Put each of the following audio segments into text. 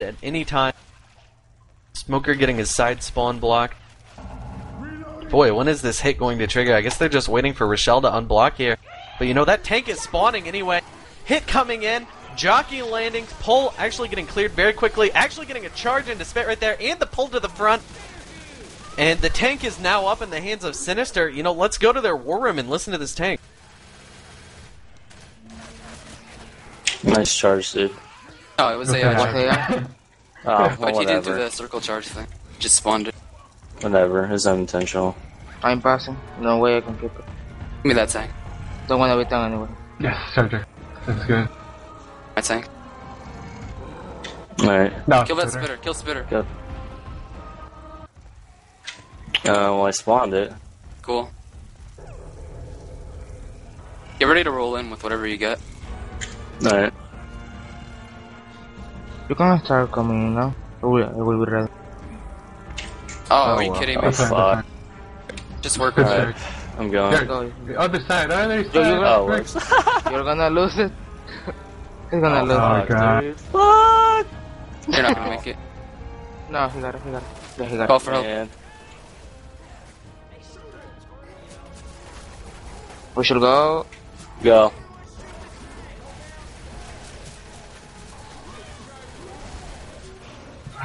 at any time. Smoker getting his side spawn block. Boy, when is this hit going to trigger? I guess they're just waiting for Rochelle to unblock here. But you know, that tank is spawning anyway. Hit coming in. Jockey landing. Pull actually getting cleared very quickly. Actually getting a charge into Spit right there. And the pull to the front. And the tank is now up in the hands of Cynister. You know, let's go to their war room and listen to this tank. Nice charge, dude. Oh, it was AI charge. Oh, But he didn't do whatever. the circle charge thing. Just spawned it. Whatever, it's unintentional. I'm passing. No way I can keep it. Give me that tank. Don't wanna wait down anyway. Yes, charger. That's good. My tank. Alright. No, Kill that spitter. Kill spitter. Good. Well, I spawned it. Cool. Get ready to roll in with whatever you get. Alright. You can start coming in now. I will be ready. Oh, are you wow. kidding me? That's fine, fuck. Just work Good with it. charge. I'm going. There, Go. the other side, other side. Yo, Oh, whoops. You're gonna lose it. He's gonna lose Oh, it. God. Dude. Fuck! You're not gonna make it. No, he got it. Yeah, he got Call it. for help. Man. We should go. Go.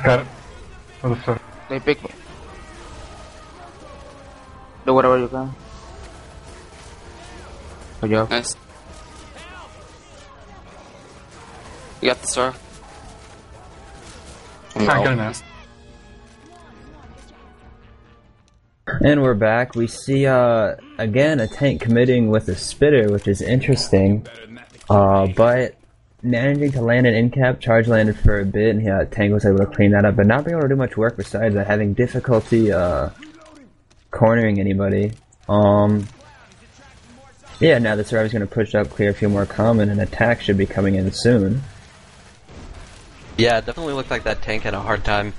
Got it. Other side. They pick me. Do whatever you can. Good job. Nice. You got the star. Not good No. enough. And we're back. We see, again, a tank committing with a spitter, which is interesting. But managing to land an in-cap, charge landed for a bit, and tank was able to clean that up, but not being able to do much work besides that, having difficulty, cornering anybody. Yeah, now the survivor's gonna push up, clear a few more common, and attack should be coming in soon. Yeah, it definitely looked like that tank had a hard time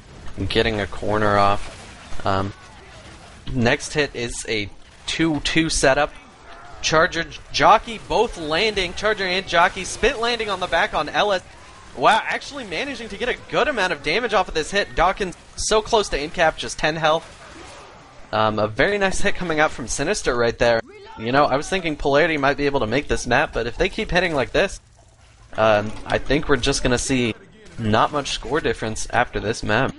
getting a corner off. Next hit is a 2-2 setup. Charger, Jockey both landing. Charger and Jockey. Spit landing on the back on Ellis. Wow, actually managing to get a good amount of damage off of this hit. Dawkins so close to in-cap, just 10 health. A very nice hit coming out from Cynister right there. You know, I was thinking Polarity might be able to make this map, but if they keep hitting like this, I think we're just going to see not much score difference after this map.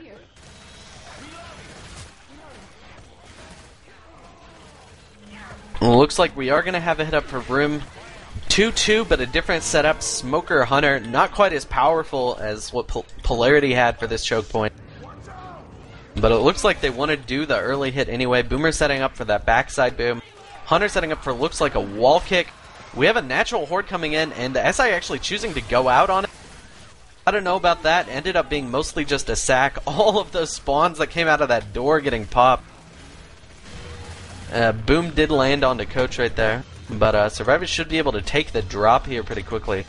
Looks like we are going to have a hit up for room 2-2, but a different setup. Smoker Hunter, not quite as powerful as what Polarity had for this choke point. But it looks like they want to do the early hit anyway. Boomer setting up for that backside boom. Hunter setting up for looks like a wall kick. We have a natural horde coming in, and the SI actually choosing to go out on it. I don't know about that. Ended up being mostly just a sack. All of those spawns that came out of that door getting popped. Boom did land onto Coach right there, but Survivors should be able to take the drop here pretty quickly.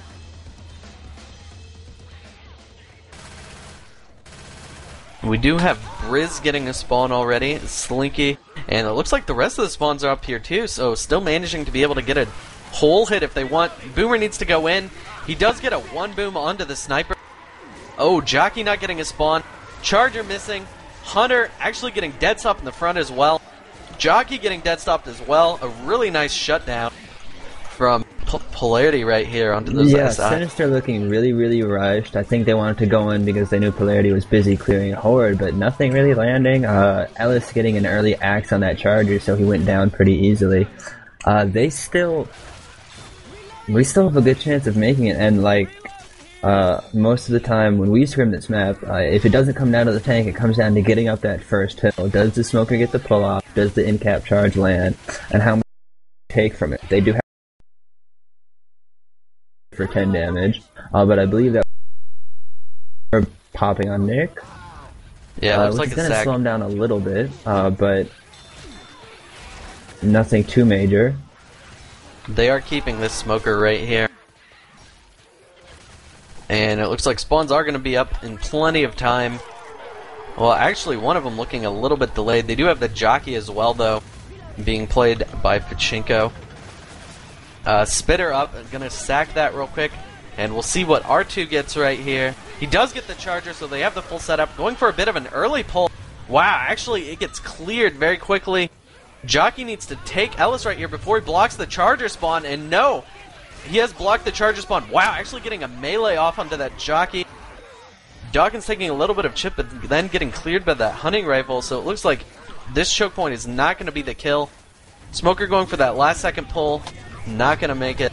We do have Briz getting a spawn already, Slinky, and it looks like the rest of the spawns are up here too, so still managing to be able to get a whole hit if they want. Boomer needs to go in. He does get a one boom onto the sniper. Oh, Jockey not getting a spawn. Charger missing. Hunter actually getting dead stopped in the front as well. Jockey getting dead stopped as well. A really nice shutdown from Polarity right here onto the Yeah, side. Sinister looking really, really rushed. I think they wanted to go in because they knew Polarity was busy clearing a horde, but nothing really landing. Ellis getting an early axe on that charger, so he went down pretty easily. We still have a good chance of making it, and most of the time when we scrim this map, if it doesn't come down to the tank, it comes down to getting up that first hill. Does the smoker get the pull off? Does the in-cap charge land? And how much take from it? They do have for 10 damage, but I believe that we're popping on Nick. Yeah, looks which like is a gonna sack. slow him down a little bit, but nothing too major. They are keeping this smoker right here. And it looks like spawns are going to be up in plenty of time. Well, actually, one of them looking a little bit delayed. They do have the Jockey as well, though, being played by Pachinko. Spitter up, going to sack that real quick. And we'll see what R2 gets right here. He does get the charger, so they have the full setup. Going for a bit of an early pull. Wow, actually, it gets cleared very quickly. Jockey needs to take Ellis right here before he blocks the charger spawn, and no, he has blocked the charger spawn. Wow, actually getting a melee off onto that Jockey. Dawkins taking a little bit of chip, but then getting cleared by that hunting rifle, so it looks like this choke point is not going to be the kill. Smoker going for that last second pull, not going to make it.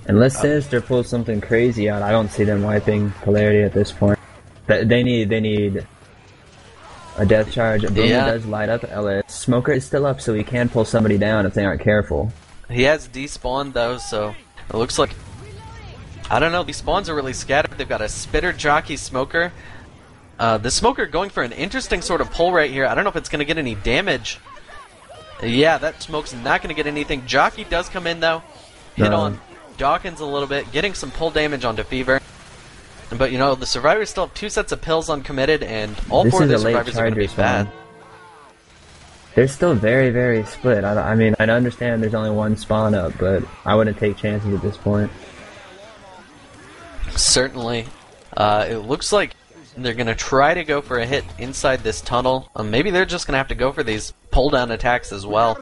Unless Sinister pulls something crazy out, I don't see them wiping Polarity at this point. They need a death charge. Boomer does light up Ellis. Smoker is still up, so he can pull somebody down if they aren't careful. He has despawned though, so it looks like, I don't know, these spawns are really scattered. They've got a Spitter, Jockey, Smoker. The Smoker going for an interesting sort of pull right here. I don't know if it's going to get any damage. Yeah, that Smoke's not going to get anything. Jockey does come in though. Hit on Dawkins a little bit, getting some pull damage onto Fever. But, you know, the survivors still have 2 sets of pills uncommitted, and all 4 of the survivors are going to be bad. They're still very, very split. I mean, I understand there's only 1 spawn up, but I wouldn't take chances at this point. Certainly. It looks like they're going to try to go for a hit inside this tunnel. Maybe they're just going to have to go for these pull-down attacks as well.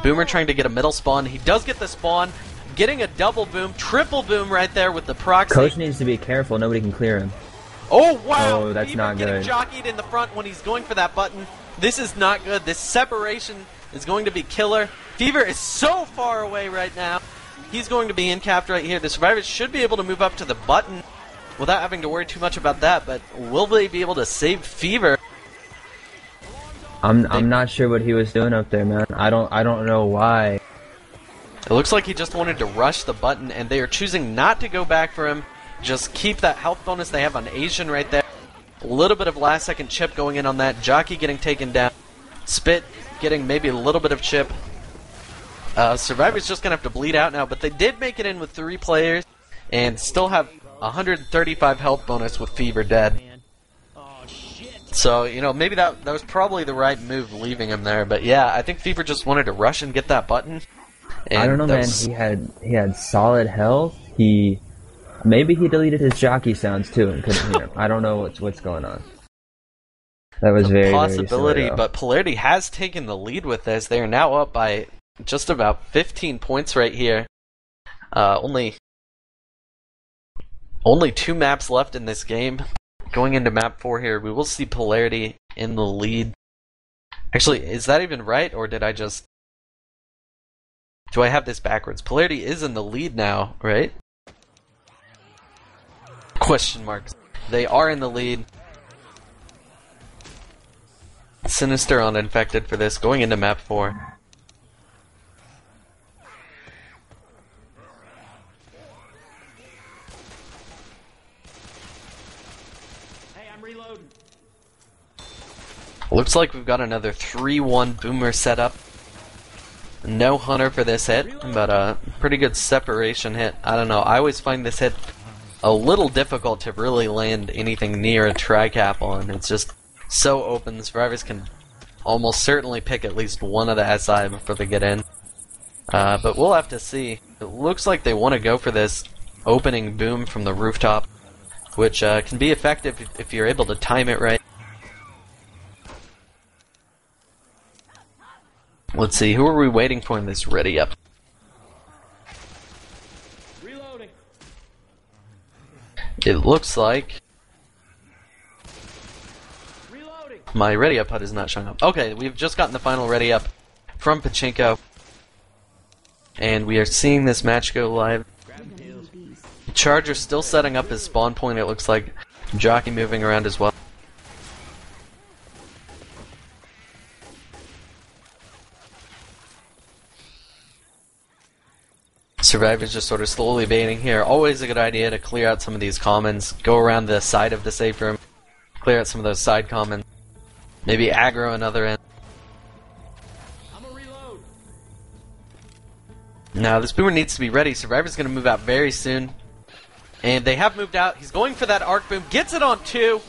Boomer trying to get a middle spawn. He does get the spawn. Getting a double boom, triple boom right there with the proxy. Coach needs to be careful. Nobody can clear him. Oh, wow! Oh, that's Fever not getting good. jockeyed in the front when he's going for that button. This is not good. This separation is going to be killer. Fever is so far away right now. He's going to be in-capped right here. The survivors should be able to move up to the button without having to worry too much about that, but will they be able to save Fever? I'm not sure what he was doing up there, man. I don't know why. It looks like he just wanted to rush the button, and they are choosing not to go back for him. Just keep that health bonus they have on Asian right there. A little bit of last-second chip going in on that. Jockey getting taken down. Spit getting maybe a little bit of chip. Survivor's just going to have to bleed out now, but they did make it in with 3 players, and still have 135 health bonus with Fever dead. So, you know, maybe that was probably the right move, leaving him there. But yeah, I think Fever just wanted to rush and get that button. I don't know, man. He had solid health. Maybe he deleted his jockey sounds too and couldn't hear him. I don't know what's going on. That was very possibility, very silly, but Polarity has taken the lead with this. They are now up by just about 15 points right here. Only 2 maps left in this game. Going into map 4 here, we will see Polarity in the lead. Actually, is that even right, or did I just... Do I have this backwards? Polarity is in the lead now, right? Question marks. They are in the lead. Sinister on Infected for this, going into map 4. Looks like we've got another 3-1 Boomer setup. No Hunter for this hit, but a pretty good separation hit. I don't know, I always find this hit a little difficult to really land anything near a tri-cap on. It's just so open, the survivors can almost certainly pick at least one of the SI before they get in. But we'll have to see. It looks like they want to go for this opening boom from the rooftop, which can be effective if you're able to time it right. Let's see, who are we waiting for in this ready up? Reloading. It looks like my ready up HUD is not showing up. Okay, we've just gotten the final ready up from Pachinko, and we are seeing this match go live. Charger still setting up his spawn point, it looks like. Jockey moving around as well. Survivors just sort of slowly baiting here. Always a good idea to clear out some of these commons. Go around the side of the safe room. Clear out some of those side commons. Maybe aggro another end. Now this Boomer needs to be ready. Survivor's going to move out very soon. And they have moved out. He's going for that arc boom. Gets it on 2.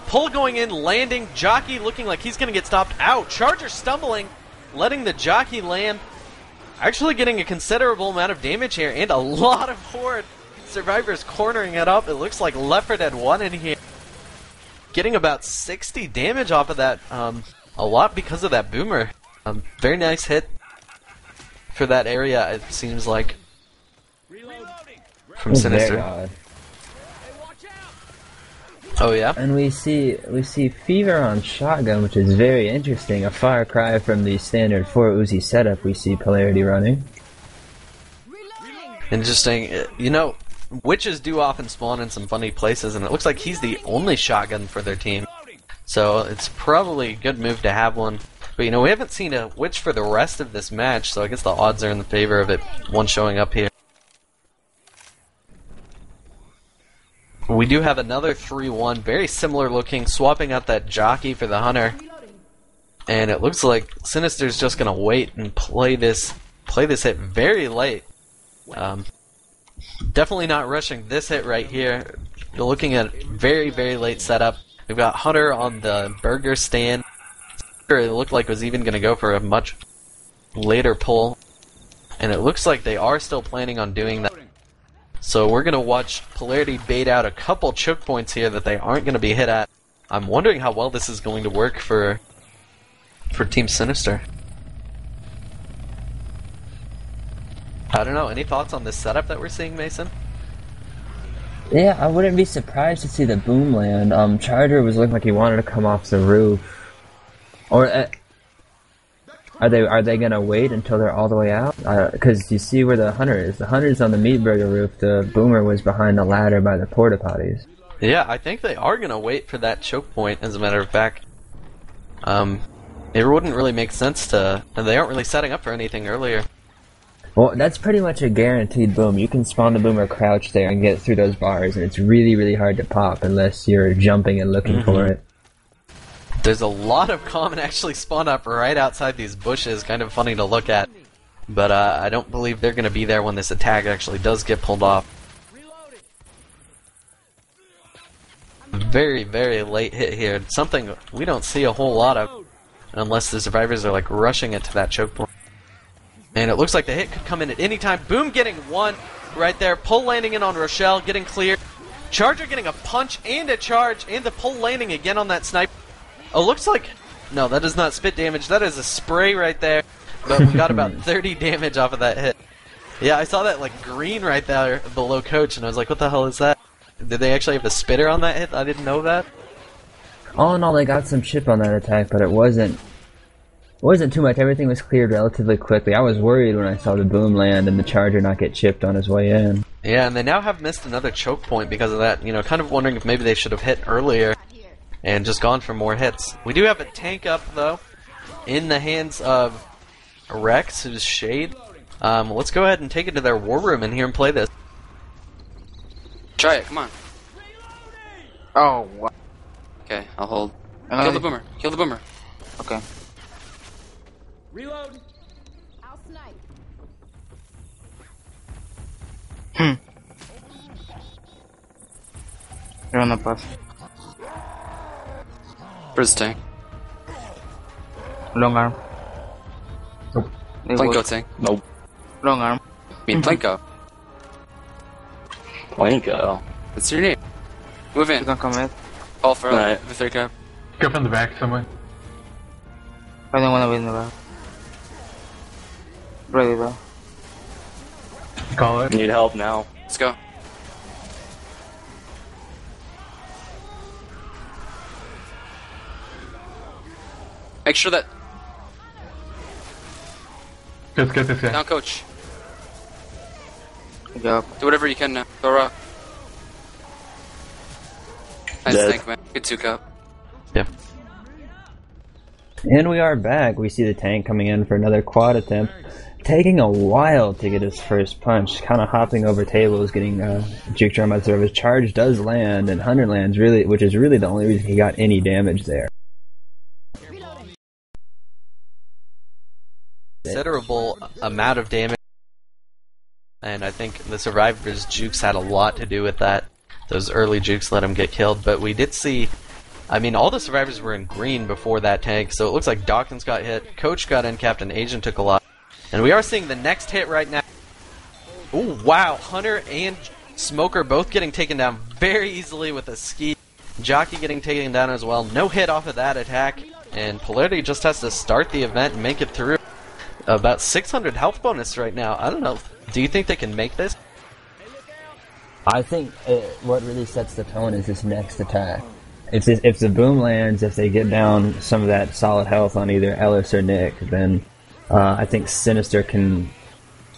Pull going in, landing. Jockey looking like he's going to get stopped. Ow! Charger stumbling. Letting the Jockey land. Actually getting a considerable amount of damage here, and a lot of Horde Survivor's cornering it up. It looks like Left 4 Dead 1 in here. Getting about 60 damage off of that, a lot because of that boomer. Very nice hit for that area, it seems like. From Very Sinister. odd. Oh yeah? And we see Fever on shotgun, which is very interesting. A far cry from the standard 4 Uzi setup we see Polarity running. Interesting. You know, witches do often spawn in some funny places, and it looks like he's the only shotgun for their team. So it's probably a good move to have one. But you know, we haven't seen a witch for the rest of this match, so I guess the odds are in the favor of it, one showing up here. We do have another 3-1, very similar looking, swapping out that jockey for the hunter. And it looks like Sinister's just gonna wait and play this hit very late. Definitely not rushing this hit right here. You're looking at very, very late setup. We've got Hunter on the burger stand. It looked like it was even gonna go for a much later pull. And it looks like they are still planning on doing that. So we're going to watch Polarity bait out a couple choke points here that they aren't going to be hit at. I'm wondering how well this is going to work for Team Sinister. I don't know, any thoughts on this setup that we're seeing, Mason? Yeah, I wouldn't be surprised to see the boom land. Charger was looking like he wanted to come off the roof. Or are they gonna wait until they're all the way out? Because you see where the hunter is. The hunter's on the meat burger roof. The boomer was behind the ladder by the porta potties. Yeah, I think they are gonna wait for that choke point. As a matter of fact, it wouldn't really make sense to, and they aren't really setting up for anything earlier. Well, that's pretty much a guaranteed boom. You can spawn the boomer crouch there and get through those bars, and it's really, really hard to pop unless you're jumping and looking for it. There's a lot of common actually spawn up right outside these bushes, kind of funny to look at. But I don't believe they're going to be there when this attack actually does get pulled off. Very, very late hit here. Something we don't see a whole lot of unless the survivors are like rushing it to that choke point. And it looks like the hit could come in at any time. Boom getting one right there. Pull landing in on Rochelle, getting cleared. Charger getting a punch and a charge, and the pull landing again on that sniper. Oh, looks like... No, that is not spit damage. That is a spray right there. But we got about 30 damage off of that hit. Yeah, I saw that like green right there below Coach, and I was like, what the hell is that? Did they actually have a spitter on that hit? I didn't know that. All in all, they got some chip on that attack, but it wasn't too much. Everything was cleared relatively quickly. I was worried when I saw the boom land and the Charger not get chipped on his way in. Yeah, and they now have missed another choke point because of that. You know, kind of wondering if maybe they should have hit earlier and just gone for more hits. We do have a tank up, though, in the hands of Rex, who's Shade. Let's go ahead and take it to their war room in here and play this. Try it, come on. Oh, wow. Okay, I'll hold. Kill the boomer. Kill the boomer. Okay. Reload. I'll snipe. You're on the pass. Where's the tank? Long arm. Nope. They Plinko would. tank. Nope. Long arm. I mean, Plinko. Plinko. What's your name? Move You in. can come in. Call for Right. the third cap. Go from the back somewhere. I don't wanna win the back. Ready though. Call it. Need help now. Let's go. Make sure that... Let's get this guy. Down, coach. Good job. Do whatever you can now. Go rock. Nice Dead. tank, man. Good 2-cup. Yeah. And we are back. We see the tank coming in for another quad attempt. Taking a while to get his first punch. Kind of hopping over tables, getting juked around by the service. Charge does land, and Hunter lands, really, which is really the only reason he got any damage there. Considerable amount of damage, and I think the survivors' jukes had a lot to do with that. Those early jukes let him get killed, but we did see, I mean, all the survivors were in green before that tank, so it looks like Dawkins got hit, Coach got in-capped, and Agent took a lot. And we are seeing the next hit right now. Ooh, wow, Hunter and Smoker both getting taken down very easily with a ski. Jockey getting taken down as well. No hit off of that attack. And Polarity just has to start the event and make it through. About 600 health bonus right now. I don't know. Do you think they can make this? I think what really sets the tone is this next attack. If the boom lands, if they get down some of that solid health on either Ellis or Nick, then I think Cynister can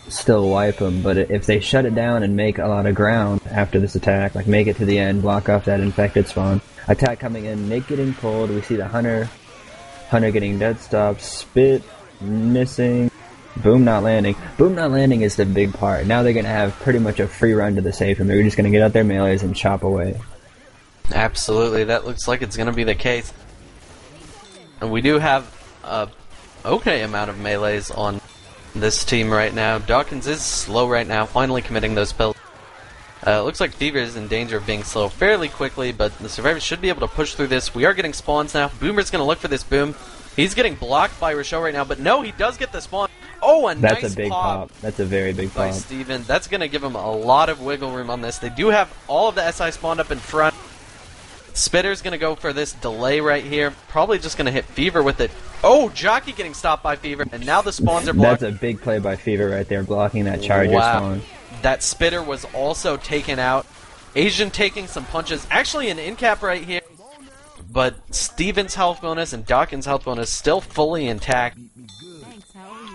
still wipe them. But if they shut it down and make a lot of ground after this attack, like make it to the end, block off that infected spawn, attack coming in, Nick getting pulled, we see the Hunter getting dead stopped, Spit missing, Boom not landing. Boom not landing is the big part. Now they're going to have pretty much a free run to the safe room. They're just going to get out their melees and chop away. Absolutely, that looks like it's going to be the case. And we do have a okay amount of melees on this team right now. Dawkins is slow right now, finally committing those pills. It looks like Fever is in danger of being slow fairly quickly, but the survivors should be able to push through this. We are getting spawns now. Boomer's going to look for this boom. He's getting blocked by Rochelle right now, but no, he does get the spawn. Oh, That's nice a big pop. That's a very big by pop. Steven. That's going to give him a lot of wiggle room on this. They do have all of the SI spawned up in front. Spitter's going to go for this delay right here. Probably just going to hit Fever with it. Oh, Jockey getting stopped by Fever, and now the spawns are blocked. That's a big play by Fever right there, blocking that Charger spawn. That Spitter was also taken out. Asian taking some punches. Actually an in-cap right here. But Steven's health bonus and Dawkins' health bonus still fully intact.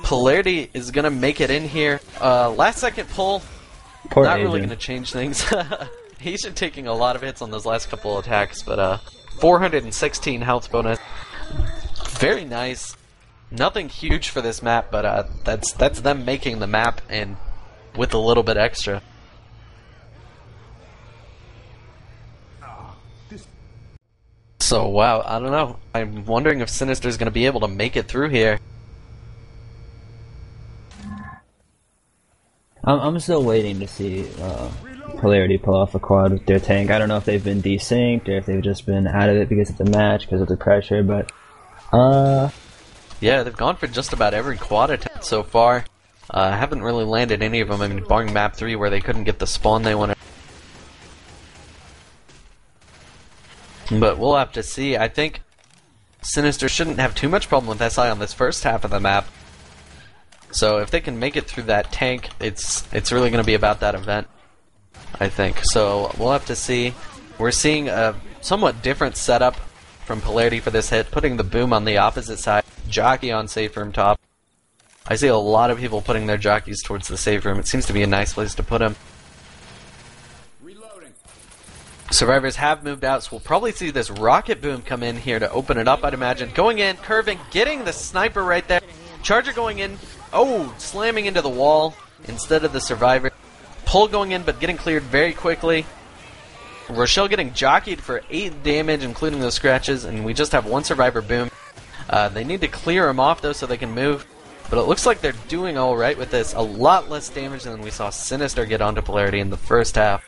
Polarity is going to make it in here. Last second pull. Poor Not Asian. really going to change things. Asian taking a lot of hits on those last couple of attacks, but 416 health bonus. Very nice. Nothing huge for this map, but that's them making the map and with a little bit extra. So wow, I don't know. I'm wondering if Sinister's going to be able to make it through here. I'm still waiting to see Polarity pull off a quad with their tank. I don't know if they've been desynced or if they've just been out of it because of the match, because of the pressure, but yeah, they've gone for just about every quad attempt so far. Haven't really landed any of them. I mean, barring map 3 where they couldn't get the spawn they wanted. But we'll have to see. I think Sinister shouldn't have too much problem with SI on this first half of the map. So if they can make it through that tank, it's really going to be about that event, I think. So we'll have to see. We're seeing a somewhat different setup from Polarity for this hit, putting the boom on the opposite side, Jockey on safe room top. I see a lot of people putting their jockeys towards the safe room. It seems to be a nice place to put them. Survivors have moved out, so we'll probably see this rocket boom come in here to open it up, I'd imagine. Going in, curving, getting the sniper right there. Charger going in. Oh, slamming into the wall instead of the survivor. Pull going in, but getting cleared very quickly. Rochelle getting jockeyed for 8 damage, including those scratches, and we just have one survivor boom. They need to clear him off, though, so they can move. But it looks like they're doing alright with this. A lot less damage than we saw Sinister get onto Polarity in the first half.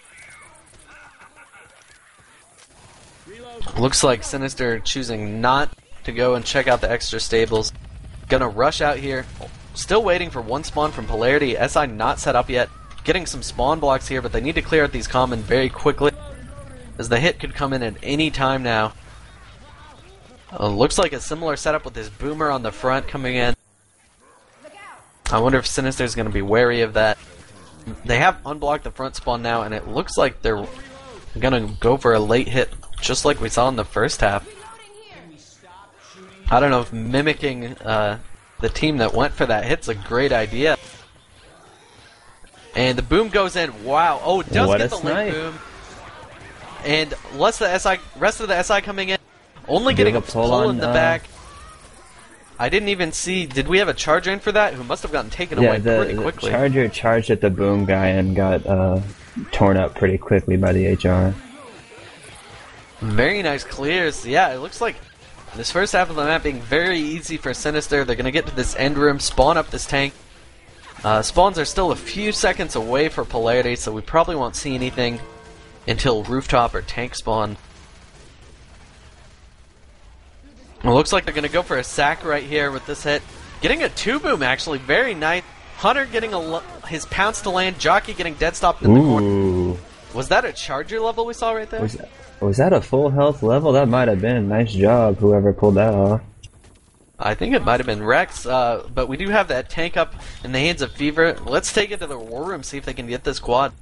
Looks like Sinister choosing not to go and check out the extra stables. Gonna rush out here. Still waiting for one spawn from Polarity. SI not set up yet. Getting some spawn blocks here, but they need to clear out these common very quickly, as the hit could come in at any time now. Looks like a similar setup with this boomer on the front coming in. I wonder if Sinister's going to be wary of that. They have unblocked the front spawn now, and it looks like they're going to go for a late hit, just like we saw in the first half. I don't know if mimicking the team that went for that hit's a great idea. And the boom goes in. Wow. Oh, it does get the late boom. And rest of the SI coming in. Only getting a pull in the back. I didn't even see. Did we have a charger in for that? Who must have gotten taken away pretty quickly. The charger charged at the boom guy and got torn up pretty quickly by the HR. Very nice clears. Yeah, it looks like this first half of the map being very easy for Sinister. They're going to get to this end room, spawn up this tank. Spawns are still a few seconds away for Polarity, so we probably won't see anything until rooftop or tank spawn. It looks like they're going to go for a sack right here with this hit. Getting a 2-boom, actually. Very nice. Hunter getting his pounce to land. Jockey getting dead stopped in the corner. Was that a charger level we saw right there? Was that a full health level? That might have been. Nice job, whoever pulled that off. I think it might have been Rex, but we do have that tank up in the hands of Fever. Let's take it to the war room, see if they can get this quad.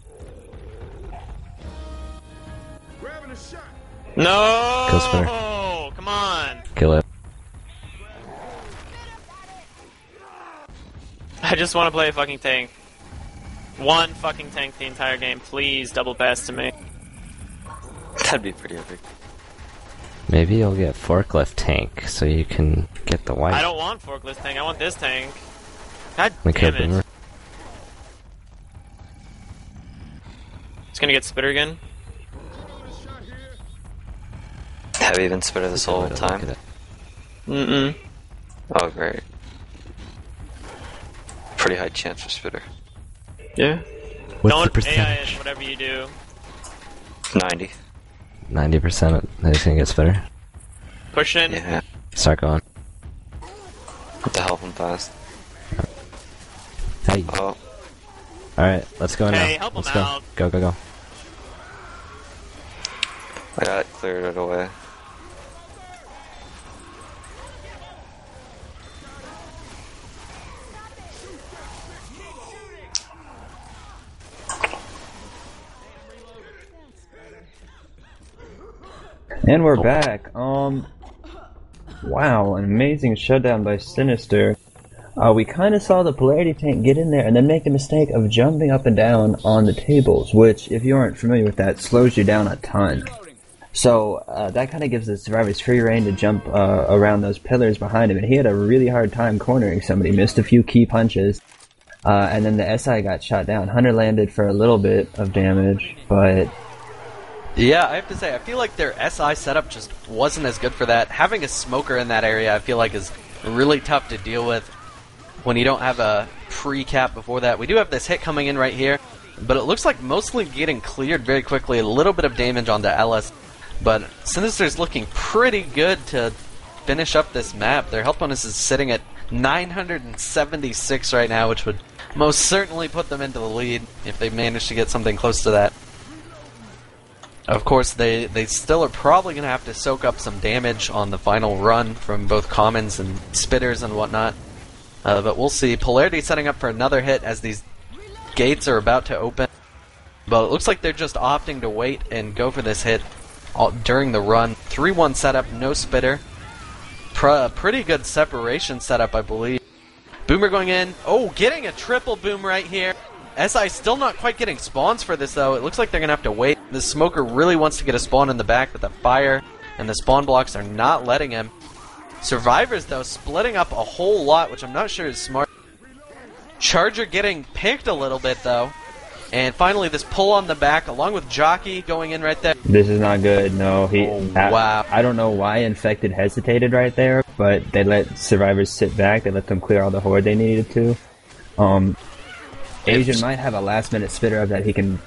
No! Kill Spitter. Come on! Kill it. I just want to play a fucking tank. One fucking tank the entire game. Please double pass to me. That'd be pretty epic. Maybe you'll get forklift tank so you can get the white. I don't want forklift tank. I want this tank. God We damn could it. boomer. It's gonna get Spitter again. Have you been Spitter this whole Look time? at it. Mm-mm. Oh, great. Pretty high chance for Spitter. Yeah. What's Don't the percentage? AIS whatever you do. 90. 90% that he's gonna get spitter. Push in. Yeah. Start going. To help him fast. Hey. Oh, Alright, let's go Hey, now. help him Let's go. out. Go, go, go. I got it cleared it away. And we're back. Wow, an amazing shutdown by Cynister. We kind of saw the Polarity tank get in there and then make the mistake of jumping up and down on the tables, which, if you aren't familiar with that, slows you down a ton. So that kind of gives the survivors free reign to jump around those pillars behind him, and he had a really hard time cornering somebody, missed a few key punches, and then the SI got shot down. Hunter landed for a little bit of damage, but Yeah, I have to say, I feel like their SI setup just wasn't as good for that. Having a smoker in that area, I feel like, is really tough to deal with when you don't have a pre-cap before that. We do have this hit coming in right here, but it looks like mostly getting cleared very quickly. A little bit of damage on the LS, but Sinister's looking pretty good to finish up this map. Their health bonus is sitting at 976 right now, which would most certainly put them into the lead if they manage to get something close to that. Of course, they still are probably going to have to soak up some damage on the final run from both commons and spitters and whatnot. But we'll see. Polarity setting up for another hit as these gates are about to open. But it looks like they're just opting to wait and go for this hit during the run. 3-1 setup, no spitter. Pretty good separation setup, I believe. Boomer going in. Oh, getting a triple boom right here. SI still not quite getting spawns for this, though. It looks like they're going to have to wait. The smoker really wants to get a spawn in the back, but the fire and the spawn blocks are not letting him. Survivors, though, splitting up a whole lot, which I'm not sure is smart. Charger getting picked a little bit, though. And finally, this pull on the back, along with Jockey going in right there. this is not good. No, wow. I don't know why Infected hesitated right there, but they let survivors sit back. They let them clear all the horde they needed to. Asian might have a last-minute spitter up that he can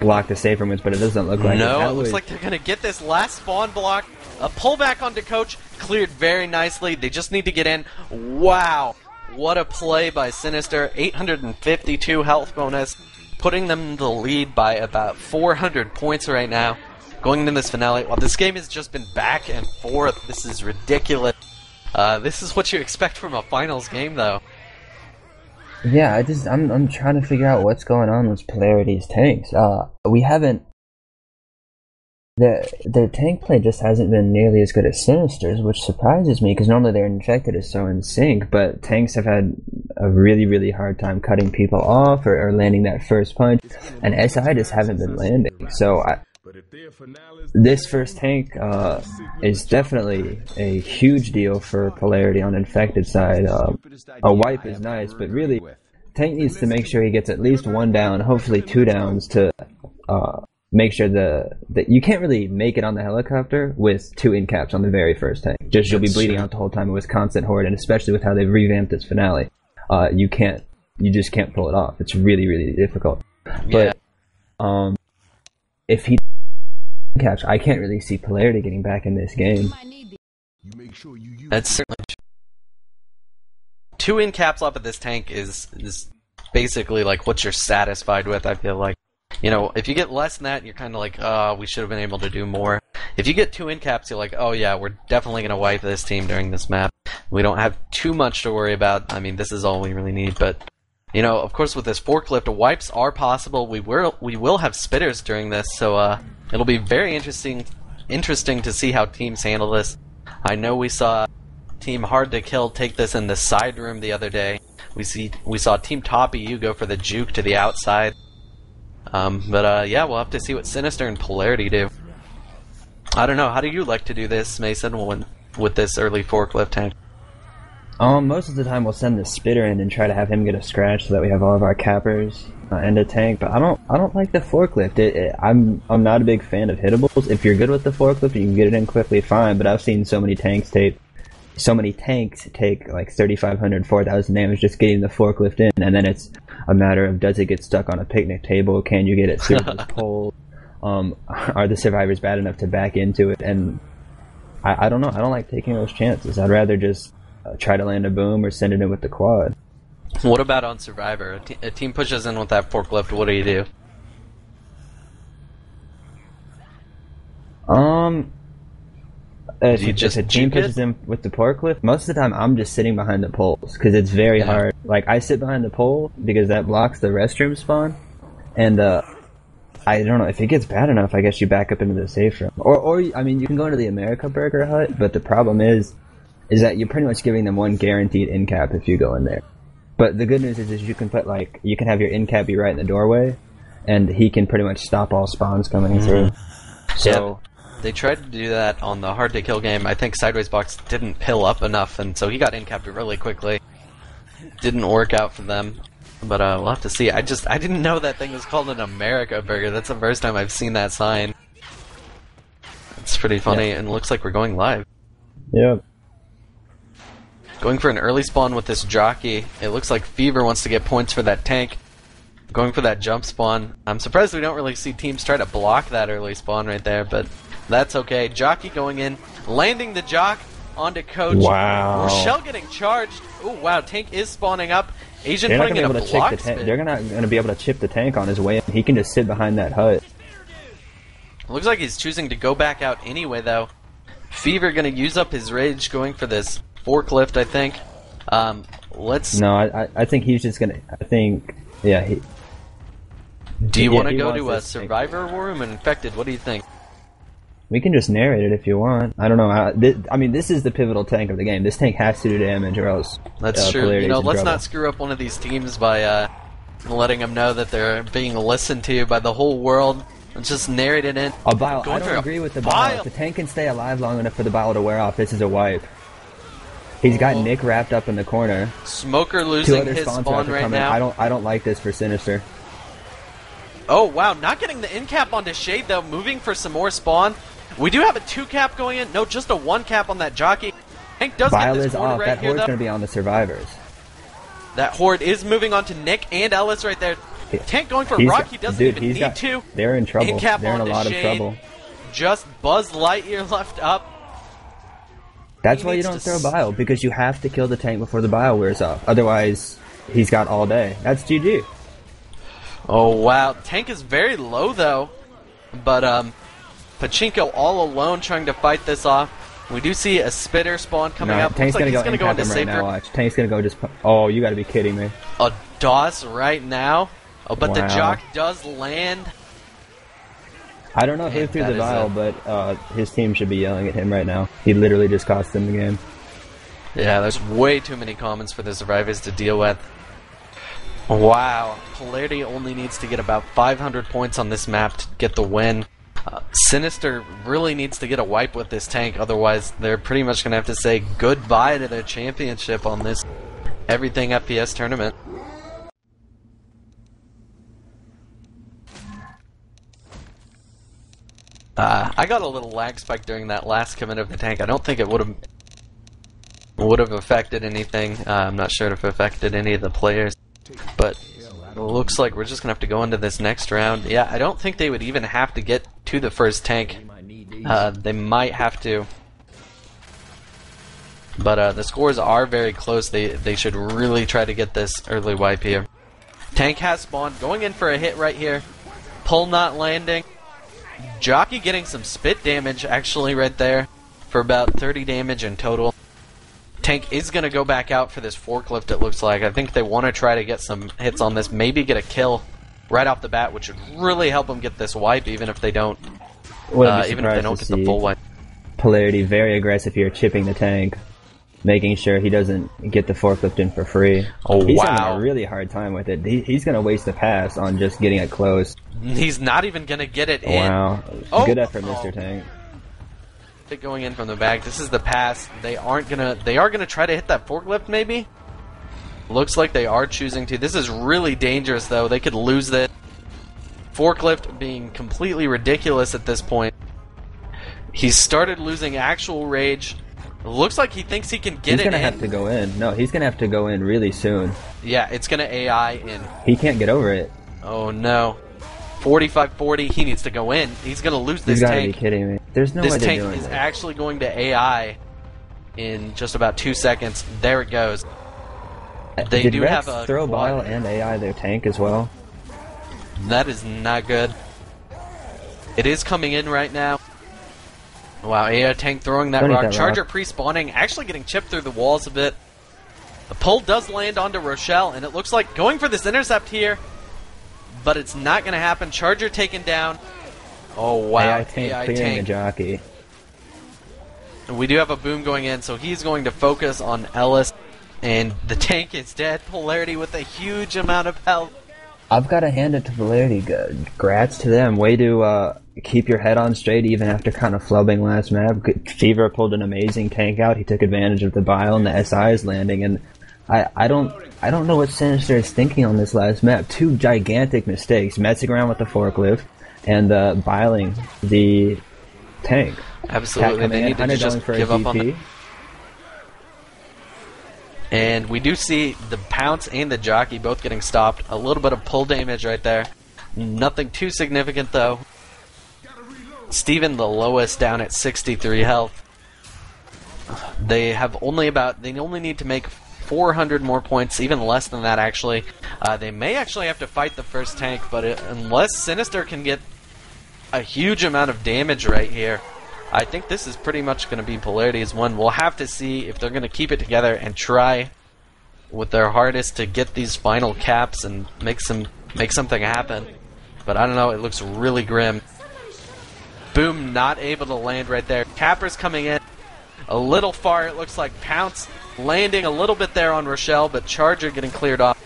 block the safe rooms, but it doesn't look like No, it. it looks like they're going to get this last spawn block. A pullback onto Coach, cleared very nicely. They just need to get in. Wow, what a play by Cynister. 852 health bonus, putting them in the lead by about 400 points right now. Going into this finale, well, this game has just been back and forth. This is ridiculous. This is what you expect from a finals game, though. Yeah, I'm trying to figure out what's going on with Polarity's tanks. We haven't. The tank play just hasn't been nearly as good as Sinister's, which surprises me because normally their Infected is so in sync, but tanks have had a really, really hard time cutting people off or landing that first punch, and SI just haven't been landing. So this first tank is definitely a huge deal for Polarity on Infected side. A wipe is nice, but really, tank needs to make sure he gets at least one down, hopefully 2 downs to make sure that you can't really make it on the helicopter with 2 in-caps on the very first tank. Just you'll be bleeding out the whole time with constant horde, and especially with how they've revamped this finale, you just can't pull it off. It's really, really difficult. But if he caps, I can't really see Polarity getting back in this game. That's certainly true. 2 in caps up at this tank is basically like what you're satisfied with, I feel like. if you get less than that, you're kind of like, oh, we should have been able to do more. If you get 2 in-caps, you're like, oh yeah, we're definitely going to wipe this team during this map. We don't have too much to worry about. I mean, this is all we really need, but, of course with this forklift, wipes are possible. We will have spitters during this, so it'll be very interesting to see how teams handle this. I know we saw Team Hard to Kill take this in the side room the other day. We saw Team Top EU go for the juke to the outside. Yeah, we'll have to see what Cynister and Polarity do. I don't know, how do you like to do this, Mason, with this early forklift tank? Most of the time we'll send the spitter in and try to have him get a scratch so that we have all of our cappers and a tank, but I don't like the forklift. I'm not a big fan of hittables. If you're good with the forklift and you can get it in quickly, fine, but I've seen so many tanks take like 3,500, 4,000 damage just getting the forklift in, and then it's a matter of, does it get stuck on a picnic table? Can you get it through the pole? Are the survivors bad enough to back into it? And I don't know. I don't like taking those chances. I'd rather just try to land a boom or send it in with the quad. What about on Survivor? A team pushes in with that forklift, what do you do? If a team pushes in with the forklift, most of the time I'm just sitting behind the poles because it's very hard. Like, I sit behind the pole because that blocks the restroom spawn, and I don't know, if it gets bad enough, I guess you back up into the safe room. Or I mean, you can go into the America Burger Hut, but the problem is that you're pretty much giving them one guaranteed in cap if you go in there. But the good news is you can you can have your in cap be right in the doorway, and he can pretty much stop all spawns coming through. So they tried to do that on the Hard to Kill game. I think Sideways Box didn't pill up enough, and so he got in capped really quickly. Didn't work out for them. But we'll have to see. I didn't know that thing was called an America Burger. That's the first time I've seen that sign. It's pretty funny, and it looks like we're going live. Yep. Going for an early spawn with this jockey. It looks like Fever wants to get points for that tank. Going for that jump spawn. I'm surprised we don't really see teams try to block that early spawn right there, but that's okay. Jockey going in, landing the jock onto Coach. Wow. Rochelle getting charged. Oh wow, tank is spawning up. Asian They're not putting in a block spin. They're not going to be able to chip the tank on his way in. He can just sit behind that hut. Looks like he's choosing to go back out anyway, though. Fever going to use up his rage going for this forklift, I think. No, I think he's just going to... I think... Yeah, Do you want to go to a Survivor room and Infected? What do you think? We can just narrate it if you want. I don't know. I mean, this is the pivotal tank of the game. This tank has to do damage, or else. That's true. Let's not screw up one of these teams by letting them know that they're being listened to by the whole world. Let's just narrate it in. A bile. I don't agree with the bile. If the tank can stay alive long enough for the bile to wear off, this is a wipe. He's got Nick wrapped up in the corner. Smoker losing his spawn right now. I don't like this for Cynister. Oh wow! Not getting the in cap onto Shade though. Moving for some more spawn. We do have a 2 cap going in. No, just a 1 cap on that jockey. Hank does Bile get this is horde off. right That here, horde's though. going to be on the survivors. That horde is moving on to Nick and Ellis right there. Tank going for Rock. He doesn't even need to. They're in trouble. In-cap They're in a onto lot of Shade. trouble. Just Buzz Lightyear left up. That's why you don't throw bile, because you have to kill the tank before the bile wears off. Otherwise, he's got all day. That's GG. Oh wow, tank is very low though, but Pachinko all alone trying to fight this off. We do see a spitter spawn coming up. Tank's Looks like gonna he's go going to go into right safer. now. Watch. Tank's gonna go just. Oh, you gotta be kidding me. A DOS right now. Oh, but the Wow. jock does land. I don't know who threw the bile, but his team should be yelling at him right now. He literally just cost them the game. Yeah, there's way too many comments for the survivors to deal with. Wow, Polarity only needs to get about 500 points on this map to get the win. Cynister really needs to get a wipe with this tank, otherwise they're pretty much going to have to say goodbye to their championship on this Everything FPS tournament. I got a little lag spike during that last commit of the tank. I don't think it would have affected anything. I'm not sure if it affected any of the players, but it looks like we're just gonna have to go into this next round. Yeah, I don't think they would even have to get to the first tank. They might have to, but the scores are very close. They should really try to get this early wipe here. Tank has spawned, going in for a hit right here. Pull not landing. Jockey getting some spit damage actually right there for about 30 damage in total. Tank is going to go back out for this forklift, it looks like. I think they want to try to get some hits on this, maybe get a kill right off the bat, which would really help them get this wipe, even if they don't get the full wipe. Polarity very aggressive here, chipping the tank, making sure he doesn't get the forklift in for free. Oh, he's wow. having a really hard time with it. He's going to waste a pass on just getting it close. He's not even going to get it in. Wow. Oh. Good effort, Mr. Tank. Going in from the back. This is the pass. They are gonna try to hit that forklift maybe? Looks like they are choosing to. This is really dangerous though. They could lose this. Forklift being completely ridiculous at this point. He's started losing actual rage. Looks like he thinks he can get it in. He's gonna have to go in. No, he's gonna have to go in really soon. Yeah, it's gonna AI in. He can't get over it. Oh no. 45-40, he needs to go in. He's going to lose this tank. You gotta be kidding me. There's no way they're doing this. This tank is actually going to AI in just about 2 seconds. There it goes. They Did do Rex have a throw quad. bile and AI their tank as well? That is not good. It is coming in right now. Wow, AI tank throwing that rock. Charger pre-spawning, actually getting chipped through the walls a bit. The pull does land onto Rochelle, and it looks like going for this intercept here. But it's not going to happen. Charger taken down. Oh, wow. AI tank clearing the jockey. We do have a boom going in, so he's going to focus on Ellis. And the tank is dead. Polarity with a huge amount of health. I've got to hand it to Polarity. Congrats to them. Way to keep your head on straight even after kind of flubbing last map. Fever pulled an amazing tank out. He took advantage of the bile and the SI's landing. And I don't know what Cynister is thinking on this last map. 2 gigantic mistakes, messing around with the forklift and biling the tank. Absolutely, they need to just give up on it. And we do see the Pounce and the Jockey both getting stopped. A little bit of pull damage right there. Nothing too significant though. Steven the lowest down at 63 health. They only need to make 400 more points, even less than that actually. They may actually have to fight the first tank, but unless Cynister can get a huge amount of damage right here, I think this is pretty much going to be Polarity's one. We'll have to see if they're going to keep it together and try with their hardest to get these final caps and make something happen. But I don't know, it looks really grim. Boom, not able to land right there. Capper's coming in a little far, it looks like. Pounce landing a little bit there on Rochelle, but Charger getting cleared off.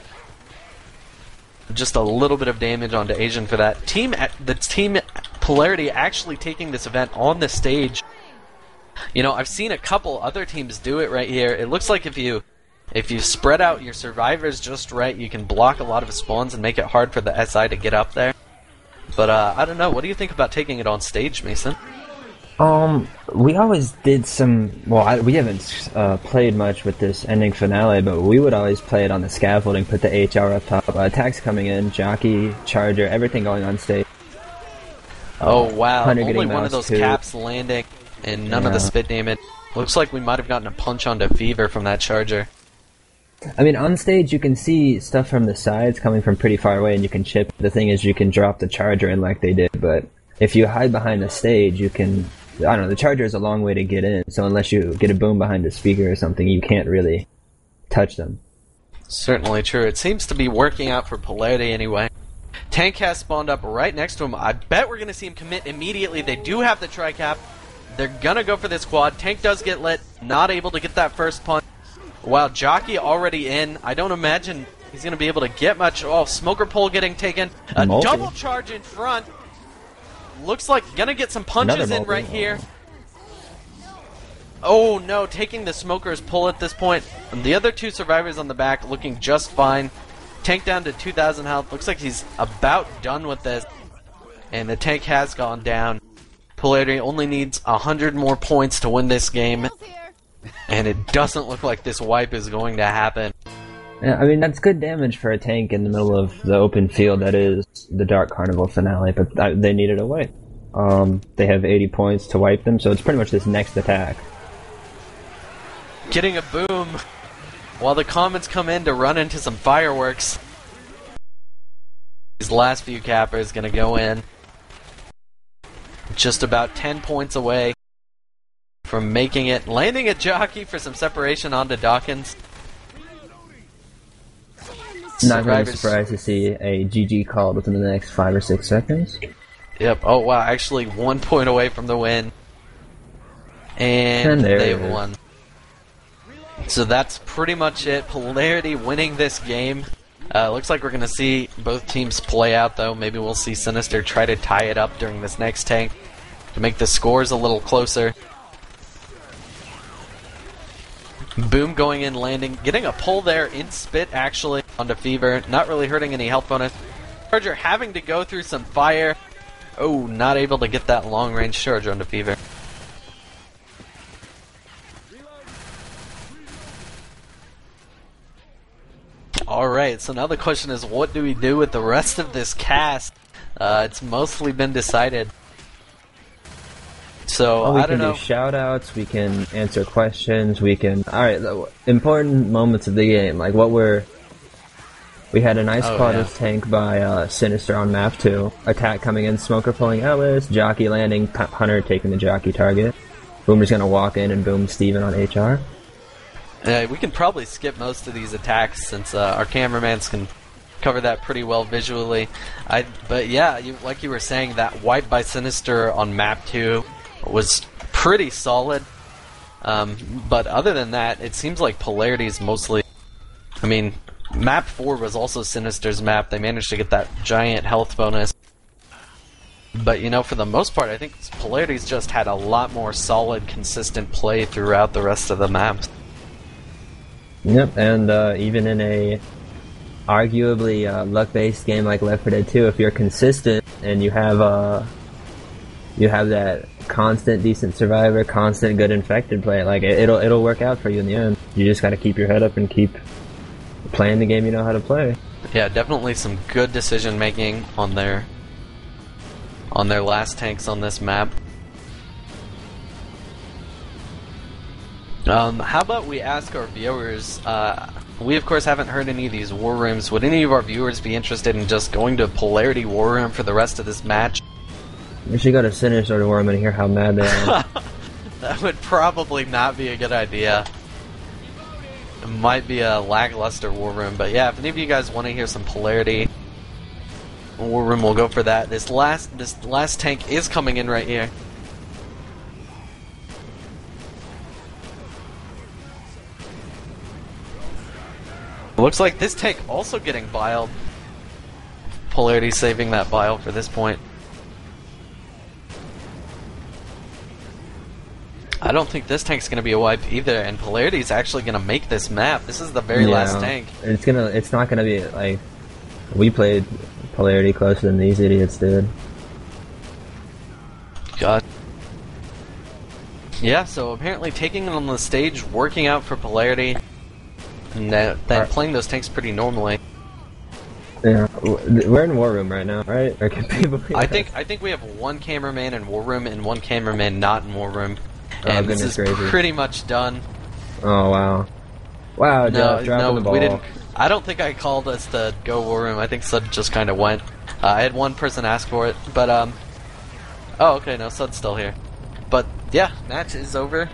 Just a little bit of damage onto Asian for that. The team Polarity actually taking this event on the stage. You know, I've seen a couple other teams do it right here. It looks like if you spread out your survivors just right, you can block a lot of spawns and make it hard for the SI to get up there. But I don't know. What do you think about taking it on stage, Mason? We always did some. Well, we haven't played much with this ending finale, but we would always play it on the scaffolding, put the HR up top, attacks coming in, Jockey, Charger, everything going on stage. Oh wow! Hunter Only one of those caps landing, and none of the spit damage. Looks like we might have gotten a punch onto Fever from that Charger. I mean, on stage you can see stuff from the sides coming from pretty far away, and you can chip. The thing is, you can drop the Charger in like they did, but if you hide behind the stage, you can. I don't know, the Charger is a long way to get in, so unless you get a boom behind a speaker or something, you can't really touch them. Certainly true. It seems to be working out for Polarity anyway. Tank has spawned up right next to him. I bet we're going to see him commit immediately. They do have the tri-cap. They're going to go for this quad. Tank does get lit, not able to get that first punch. Wow, Jockey already in. I don't imagine he's going to be able to get much. Oh, Smoker Pole getting taken. A double charge in front. Looks like gonna get some punches in right here. Oh no, taking the Smoker's pull at this point. And the other 2 survivors on the back looking just fine. Tank down to 2,000 health. Looks like he's about done with this. And the tank has gone down. Polarity only needs 100 more points to win this game. And it doesn't look like this wipe is going to happen. Yeah, I mean, that's good damage for a tank in the middle of the open field that is the Dark Carnival finale, but they need it away. They have 80 points to wipe them, so it's pretty much this next attack. Getting a boom while the comments come in to run into some fireworks. These last few cappers gonna go in. Just about 10 points away from making it. Landing a jockey for some separation onto Dawkins. Not really surprised to see a GG called within the next 5 or 6 seconds. Yep. Oh wow, actually 1 point away from the win. And they've won. So that's pretty much it. Polarity winning this game. Looks like we're going to see both teams play out, though. Maybe we'll see Cynister try to tie it up during this next tank to make the scores a little closer. Boom going in, landing, getting a pull there in Spit, actually, onto Fever. Not really hurting any health bonus. Charger having to go through some fire. Oh, not able to get that long-range charge onto Fever. Alright, so now the question is, what do we do with the rest of this cast? It's mostly been decided. So, well, I don't know. We can do shout-outs, we can answer questions, we can... Alright, important moments of the game, like we had a nice Claudius tank by Cynister on map 2. Attack coming in, Smoker pulling Ellis, Jockey landing, Hunter taking the Jockey target. Boomer's gonna walk in and boom Steven on HR. We can probably skip most of these attacks since our cameramans can cover that pretty well visually. But yeah, like you were saying, that wipe by Cynister on map 2 was pretty solid. But other than that, it seems like Polarity is mostly... I mean, map 4 was also Sinister's map. They managed to get that giant health bonus. But, you know, for the most part, I think Polarity's just had a lot more solid, consistent play throughout the rest of the maps. Yep, and even in a arguably luck-based game like Left 4 Dead 2, if you're consistent and you have that constant decent survivor, constant good infected play, like it'll work out for you in the end. You just got to keep your head up and keep playing the game you know how to play. Yeah, definitely some good decision making on their last tanks on this map. How about we ask our viewers, we of course haven't heard any of these war rooms. Would any of our viewers be interested in just going to Polarity War Room for the rest of this match? We should go to Sinister War Room and hear how mad they are. That would probably not be a good idea. It might be a lackluster war room, but yeah, if any of you guys want to hear some Polarity War Room, we'll go for that. This last tank is coming in right here. Looks like this tank also getting biled. Polarity saving that bile for this point. I don't think this tank's gonna be a wipe either, and Polarity's actually gonna make this map. This is the very last tank. It's not gonna be like we played Polarity closer than these idiots did. God. Yeah, so apparently taking it on the stage, working out for Polarity. And then playing those tanks pretty normally. Yeah, we're in War Room right now, right? Or can people I think we have one cameraman in War Room and one cameraman not in War Room, and this is pretty much done. Oh wow! Wow, no, dropping the ball. We didn't. I don't think I called us to go War Room. I think Sud just kind of went. I had one person ask for it, but oh okay, no, Sud's still here. But yeah, match is over.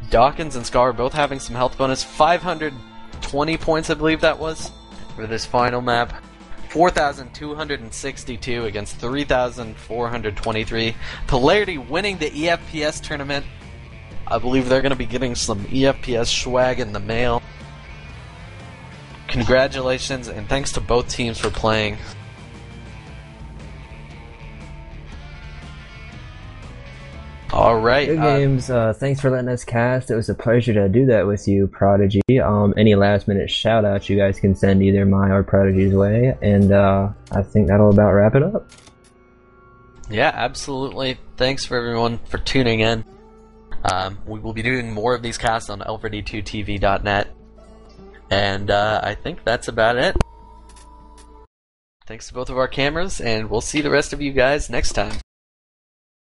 Dawkins and Scar both having some health bonus. 520 points, I believe that was, for this final map. 4,262 against 3,423. Polarity winning the eFPS tournament. I believe they're going to be getting some eFPS swag in the mail. Congratulations, and thanks to both teams for playing. Alright. Good games. Thanks for letting us cast. It was a pleasure to do that with you, Prodigy. Any last minute shout outs you guys can send either my or Prodigy's way, and I think that'll about wrap it up. Yeah, absolutely. Thanks for everyone for tuning in. We will be doing more of these casts on L4D2TV.net, and I think that's about it. Thanks to both of our cameras, and we'll see the rest of you guys next time.